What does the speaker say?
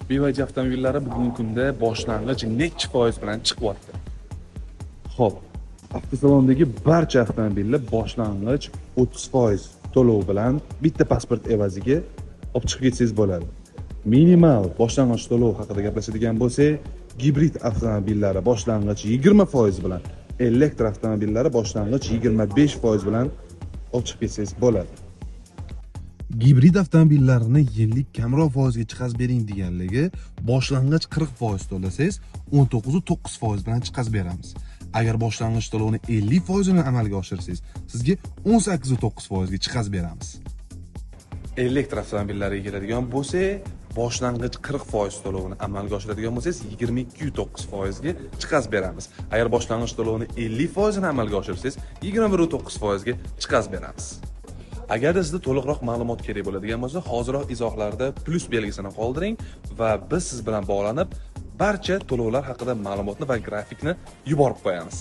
BYD avtomobillari bugungi kunda boshlang'ich necha foiz bilan chiqyapti? Xo'p, avtosalondagi barcha avtomobillar boshlang'ich 30% to'lov bilan bitta pasport evaziga olib chiqib ketsangiz bo'ladi. Minimal boshlang'ich to'lov haqida gaplashadigan bo'lsak, gibrid avtomobillari boshlang'ich 20% bilan, elektr avtomobillari boshlang'ich 25% bilan olib chiqib ketsangiz bo'ladi. Gibrid avtomobillarini yillik kamroq foizga chiqazib bering deganligi, boshlang'ich 40% to'lasangiz 19.9% bilan chiqazib beramiz. Agar boshlang'ich to'lovni 50% bilan amalga oshirsangiz, sizga 18.9% ga chiqazib beramiz. Elektr avtomobillariga keladigan bo'lsak, boshlang'ich 40% to'lovini amalga oshiradigan bo'lsangiz 22.9% ga chiqazib beramiz. Agar boshlang'ich to'lovni 50% ni amalga oshirsangiz 21.9% ga chiqazib beramiz. Agarda sizga to'liqroq ma'lumot kerak bo'ladigan bo'lsa, hoziroq izohlarda plus belgisini qoldiring va biz siz bilan bog'lanib barcha to'lovlar haqida ma'lumotni va grafikni yuborib qo'yamiz.